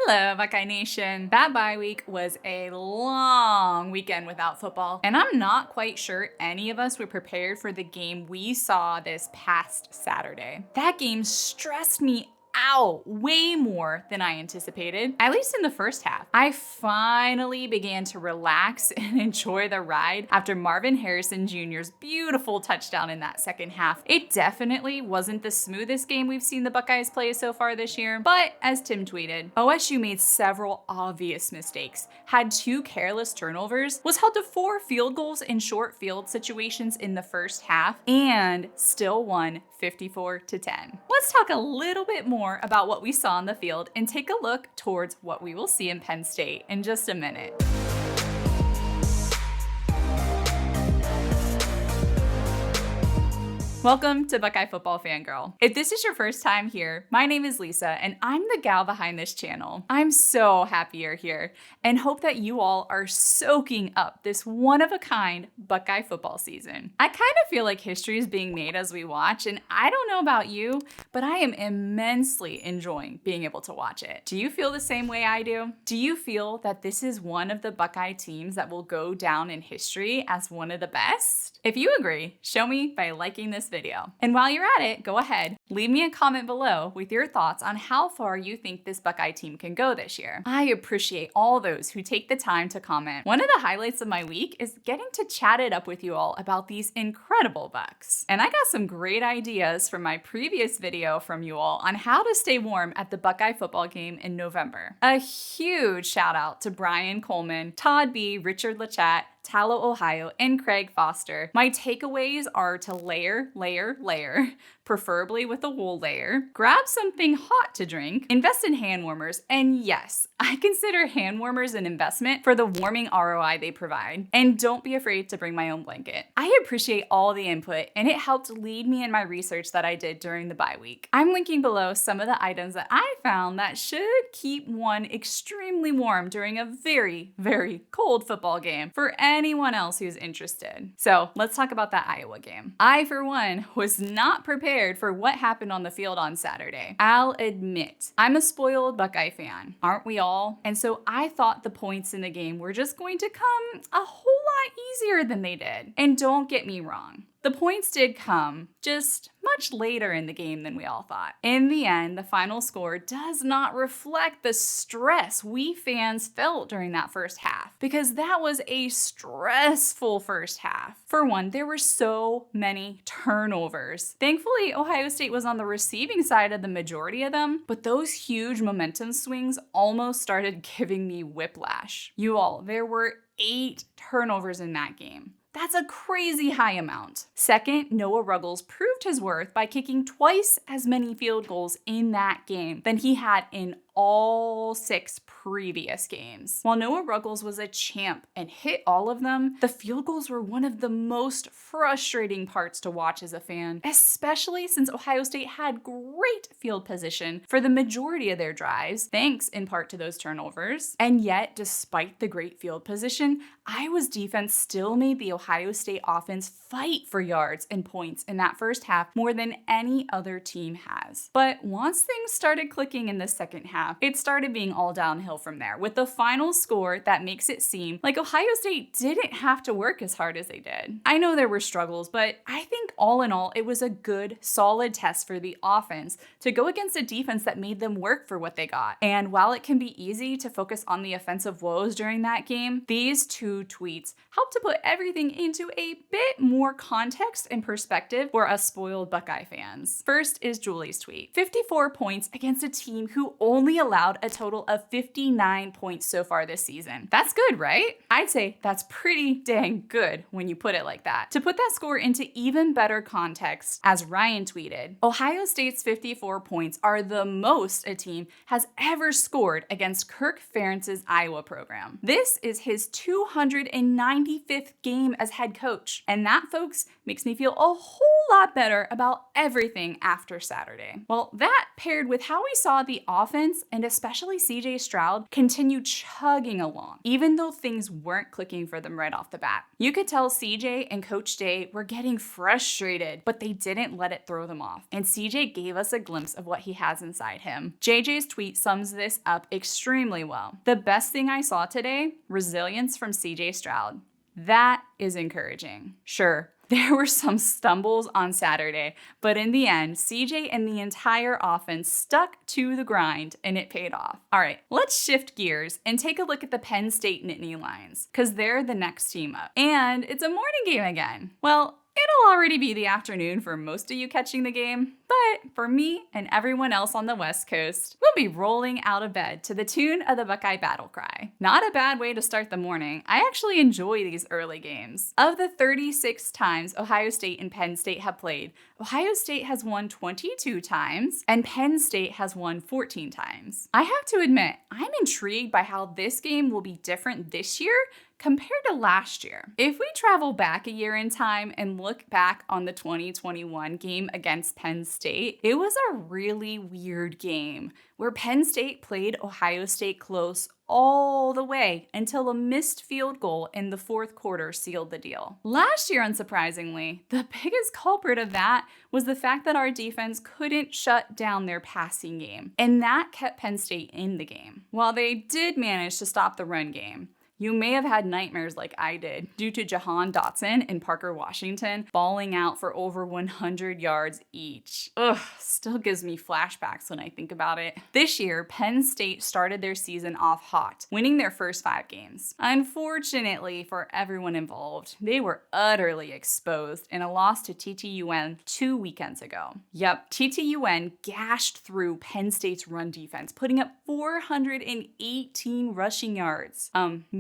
Hello, Buckeye Nation. That bye week was a long weekend without football, and I'm not quite sure any of us were prepared for the game we saw this past Saturday. That game stressed me out way more than I anticipated, at least in the first half. I finally began to relax and enjoy the ride after Marvin Harrison Jr.'s beautiful touchdown in that second half. It definitely wasn't the smoothest game we've seen the Buckeyes play so far this year, but as Tim tweeted, OSU made several obvious mistakes, had 2 careless turnovers, was held to 4 field goals in short field situations in the first half, and still won 54-10. Let's talk a little bit more about what we saw on the field and take a look towards what we will see in Penn State in just a minute. Welcome to Buckeye Football Fangirl. If this is your first time here, my name is Lisa and I'm the gal behind this channel. I'm so happy you're here and hope that you all are soaking up this one-of-a-kind Buckeye football season. I kind of feel like history is being made as we watch, and I don't know about you, but I am immensely enjoying being able to watch it. Do you feel the same way I do? Do you feel that this is one of the Buckeye teams that will go down in history as one of the best? If you agree, show me by liking this video. And while you're at it, go ahead, leave me a comment below with your thoughts on how far you think this Buckeye team can go this year. I appreciate all those who take the time to comment. One of the highlights of my week is getting to chat it up with you all about these incredible Bucks. And I got some great ideas from my previous video from you all on how to stay warm at the Buckeye football game in November. A huge shout out to Brian Coleman, Todd B, Richard Lachat, Tallow, Ohio, and Craig Foster. My takeaways are to layer, preferably with a wool layer, grab something hot to drink, invest in hand warmers, and yes, I consider hand warmers an investment for the warming ROI they provide. And don't be afraid to bring my own blanket. I appreciate all the input, and it helped lead me in my research that I did during the bye week. I'm linking below some of the items that I found that should keep one extremely warm during a very, very cold football game for anyone else who's interested. So let's talk about that Iowa game. I, for one, was not prepared for what happened on the field on Saturday. I'll admit, I'm a spoiled Buckeye fan. Aren't we all? And so I thought the points in the game were just going to come a whole lot easier than they did. And don't get me wrong, the points did come, just much later in the game than we all thought. In the end, the final score does not reflect the stress we fans felt during that first half, because that was a stressful first half. For one, there were so many turnovers. Thankfully, Ohio State was on the receiving side of the majority of them, but those huge momentum swings almost started giving me whiplash. You all, there were 8 turnovers in that game. That's a crazy high amount. Second, Noah Ruggles proved his worth by kicking twice as many field goals in that game than he had in all 6 previous games. While Noah Ruggles was a champ and hit all of them, the field goals were one of the most frustrating parts to watch as a fan, especially since Ohio State had great field position for the majority of their drives, thanks in part to those turnovers. And yet, despite the great field position, Iowa's defense still made the Ohio State offense fight for yards and points in that first half more than any other team has. But once things started clicking in the second half, it started being all downhill from there, with the final score that makes it seem like Ohio State didn't have to work as hard as they did. I know there were struggles, but I think all in all, it was a good, solid test for the offense to go against a defense that made them work for what they got. And while it can be easy to focus on the offensive woes during that game, these 2 tweets helped to put everything into a bit more context and perspective for us spoiled Buckeye fans. First is Julie's tweet. 54 points against a team who only allowed a total of 59 points so far this season. That's good, right? I'd say that's pretty dang good when you put it like that. To put that score into even better context, as Ryan tweeted, Ohio State's 54 points are the most a team has ever scored against Kirk Ferentz's Iowa program. This is his 295th game as head coach, and that, folks, makes me feel a whole lot better about everything after Saturday. Well, that paired with how we saw the offense and especially CJ Stroud, continued chugging along, even though things weren't clicking for them right off the bat. You could tell CJ and Coach Day were getting frustrated, but they didn't let it throw them off. And CJ gave us a glimpse of what he has inside him. JJ's tweet sums this up extremely well. The best thing I saw today, resilience from CJ Stroud. That is encouraging. Sure, there were some stumbles on Saturday, but in the end, CJ and the entire offense stuck to the grind and it paid off. All right, let's shift gears and take a look at the Penn State Nittany Lions, because they're the next team up. And it's a morning game again. Well, it'll already be the afternoon for most of you catching the game, but for me and everyone else on the West Coast, we'll be rolling out of bed to the tune of the Buckeye battle cry. Not a bad way to start the morning. I actually enjoy these early games. Of the 36 times Ohio State and Penn State have played, Ohio State has won 22 times and Penn State has won 14 times. I have to admit, I'm intrigued by how this game will be different this year compared to last year. If we travel back a year in time and look back on the 2021 game against Penn State, it was a really weird game where Penn State played Ohio State close all the way until a missed field goal in the fourth quarter sealed the deal. Last year, unsurprisingly, the biggest culprit of that was the fact that our defense couldn't shut down their passing game, and that kept Penn State in the game. While they did manage to stop the run game, you may have had nightmares like I did due to Jahan Dotson and Parker Washington balling out for over 100 yards each. Ugh, still gives me flashbacks when I think about it. This year, Penn State started their season off hot, winning their first 5 games. Unfortunately for everyone involved, they were utterly exposed in a loss to TTUN 2 weekends ago. Yep, TTUN gashed through Penn State's run defense, putting up 418 rushing yards.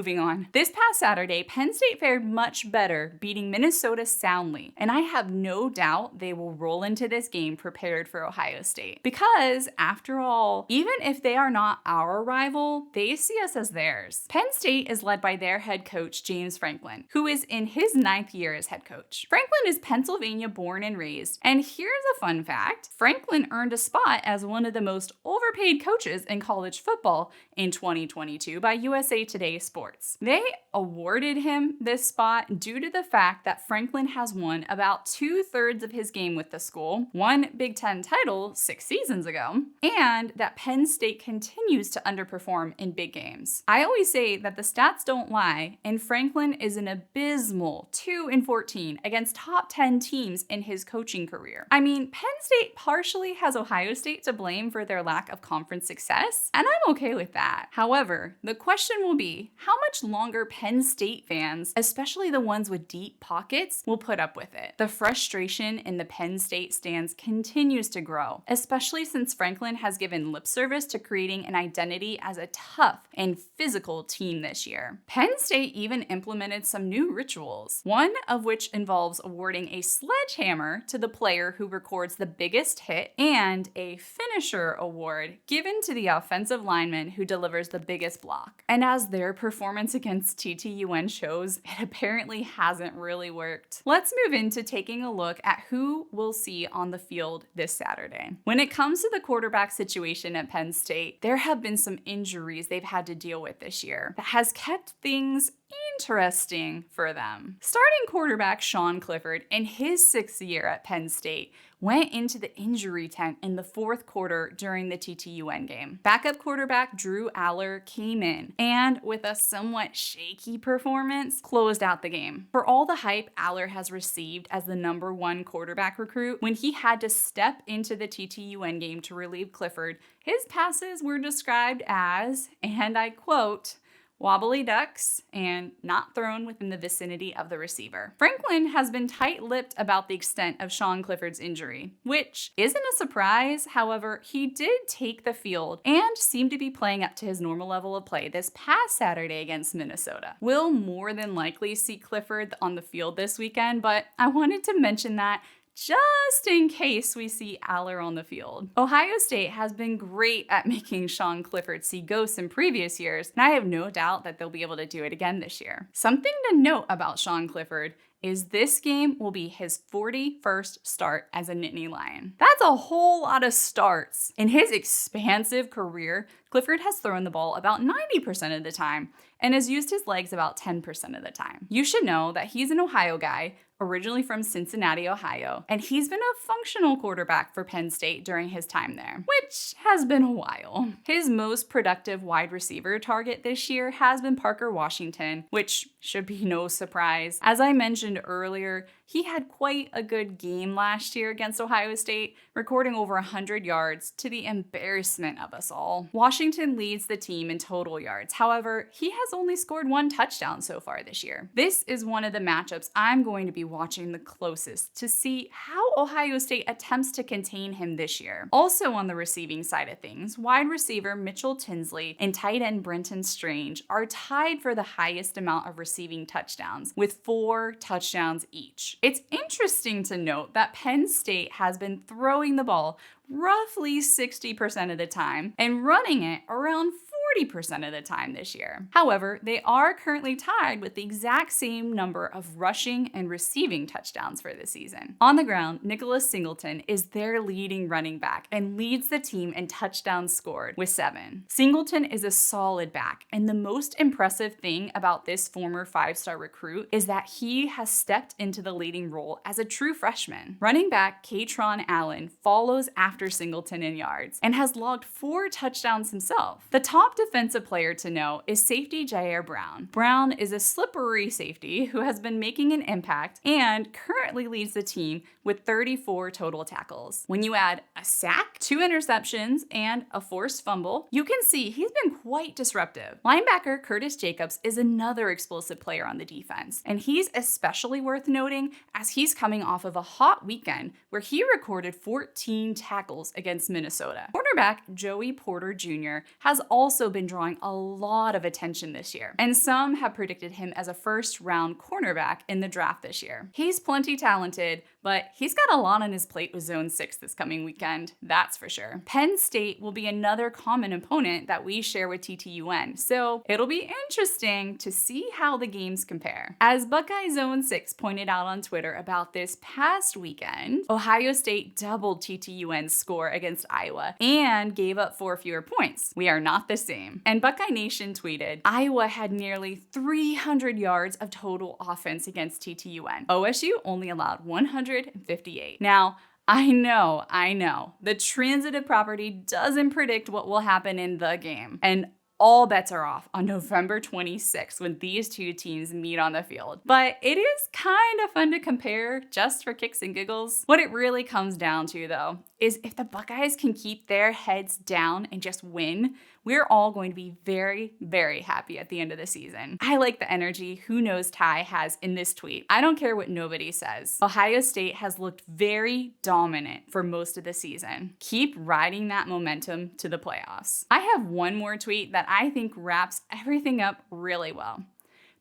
Moving on. This past Saturday, Penn State fared much better, beating Minnesota soundly, and I have no doubt they will roll into this game prepared for Ohio State. Because, after all, even if they are not our rival, they see us as theirs. Penn State is led by their head coach, James Franklin, who is in his 9th year as head coach. Franklin is Pennsylvania born and raised, and here's a fun fact. Franklin earned a spot as one of the most overpaid coaches in college football in 2022 by USA Today Sports. They awarded him this spot due to the fact that Franklin has won about 2/3 of his game with the school, won Big Ten title 6 seasons ago, and that Penn State continues to underperform in big games. I always say that the stats don't lie, and Franklin is an abysmal 2-14 against top 10 teams in his coaching career. I mean, Penn State partially has Ohio State to blame for their lack of conference success, and I'm okay with that. However, the question will be, how much longer Penn State fans, especially the ones with deep pockets, will put up with it? The frustration in the Penn State stands continues to grow, especially since Franklin has given lip service to creating an identity as a tough and physical team this year. Penn State even implemented some new rituals, one of which involves awarding a sledgehammer to the player who records the biggest hit and a finisher award given to the offensive lineman who delivers the biggest block. And as their performance against TTUN shows, it apparently hasn't really worked. Let's move into taking a look at who we'll see on the field this Saturday. When it comes to the quarterback situation at Penn State, there have been some injuries they've had to deal with this year that has kept things interesting for them. Starting quarterback Sean Clifford, in his 6th year at Penn State, went into the injury tent in the 4th quarter during the TTUN game. Backup quarterback Drew Allar came in and, with a somewhat shaky performance, closed out the game. For all the hype Allar has received as the #1 quarterback recruit, when he had to step into the TTUN game to relieve Clifford, his passes were described as, and I quote, wobbly ducks, and not thrown within the vicinity of the receiver. Franklin has been tight-lipped about the extent of Sean Clifford's injury, which isn't a surprise. However, he did take the field and seemed to be playing up to his normal level of play this past Saturday against Minnesota. We'll more than likely see Clifford on the field this weekend, but I wanted to mention that just in case we see Allar on the field. Ohio State has been great at making Sean Clifford see ghosts in previous years, and I have no doubt that they'll be able to do it again this year. Something to note about Sean Clifford is this game will be his 41st start as a Nittany Lion. That's a whole lot of starts. In his expansive career, Clifford has thrown the ball about 90% of the time and has used his legs about 10% of the time. You should know that he's an Ohio guy, originally from Cincinnati, Ohio, and he's been a functional quarterback for Penn State during his time there, which has been a while. His most productive wide receiver target this year has been Parker Washington, which should be no surprise. As I mentioned earlier, he had quite a good game last year against Ohio State, recording over 100 yards to the embarrassment of us all. Washington leads the team in total yards. However, he has only scored 1 touchdown so far this year. This is one of the matchups I'm going to be watching the closest to see how Ohio State attempts to contain him this year. Also on the receiving side of things, wide receiver Mitchell Tinsely and tight end Brenton Strange are tied for the highest amount of receiving touchdowns with 4 touchdowns each. It's interesting to note that Penn State has been throwing the ball roughly 60% of the time and running it around 40% of the time this year. However, they are currently tied with the exact same number of rushing and receiving touchdowns for the season. On the ground, Nicholas Singleton is their leading running back and leads the team in touchdowns scored with 7. Singleton is a solid back, and the most impressive thing about this former 5-star recruit is that he has stepped into the leading role as a true freshman. Running back Katron Allen follows after Singleton in yards and has logged 4 touchdowns himself. The top defensive player to know is safety Jair Brown. Brown is a slippery safety who has been making an impact and currently leads the team with 34 total tackles. When you add a sack, 2 interceptions, and a forced fumble, you can see he's been quite disruptive. Linebacker Curtis Jacobs is another explosive player on the defense, and he's especially worth noting as he's coming off of a hot weekend where he recorded 14 tackles against Minnesota. Cornerback Joey Porter Jr. has also been drawing a lot of attention this year, and some have predicted him as a first-round cornerback in the draft this year. He's plenty talented, but he's got a lot on his plate with Zone 6 this coming weekend, that's for sure. Penn State will be another common opponent that we share with TTUN, so it'll be interesting to see how the games compare. As Buckeye Zone 6 pointed out on Twitter about this past weekend, Ohio State doubled TTUN's score against Iowa and gave up 4 fewer points. We are not the same. And Buckeye Nation tweeted, Iowa had nearly 300 yards of total offense against TTUN. OSU only allowed 158. Now, I know, the transitive property doesn't predict what will happen in the game. And all bets are off on November 26th when these two teams meet on the field. But it is kind of fun to compare just for kicks and giggles. What it really comes down to, though, is if the Buckeyes can keep their heads down and just win, we're all going to be very, very happy at the end of the season. I like the energy Who Knows Ty has in this tweet. I don't care what nobody says. Ohio State has looked very dominant for most of the season. Keep riding that momentum to the playoffs. I have one more tweet that I think wraps everything up really well.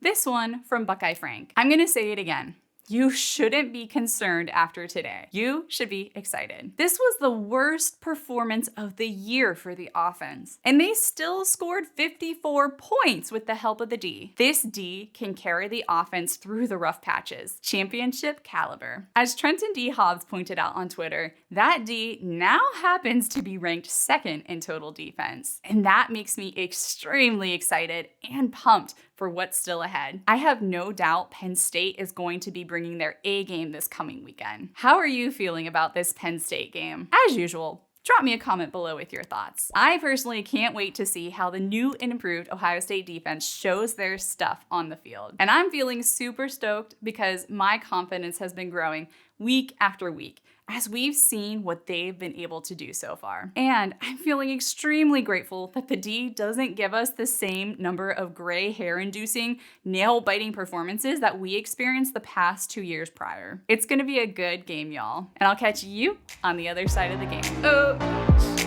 This one from Buckeye Frank. I'm gonna say it again. You shouldn't be concerned after today. You should be excited. This was the worst performance of the year for the offense, and they still scored 54 points with the help of the D. This D can carry the offense through the rough patches. Championship caliber. As Trenton D. Hobbs pointed out on Twitter, that D now happens to be ranked 2nd in total defense, and that makes me extremely excited and pumped for what's still ahead. I have no doubt Penn State is going to be bringing their A game this coming weekend. How are you feeling about this Penn State game? As usual, drop me a comment below with your thoughts. I personally can't wait to see how the new and improved Ohio State defense shows their stuff on the field. And I'm feeling super stoked because my confidence has been growing week after week as we've seen what they've been able to do so far. And I'm feeling extremely grateful that the D doesn't give us the same number of gray hair-inducing, nail-biting performances that we experienced the past 2 years prior. It's gonna be a good game, y'all. And I'll catch you on the other side of the game. Oh.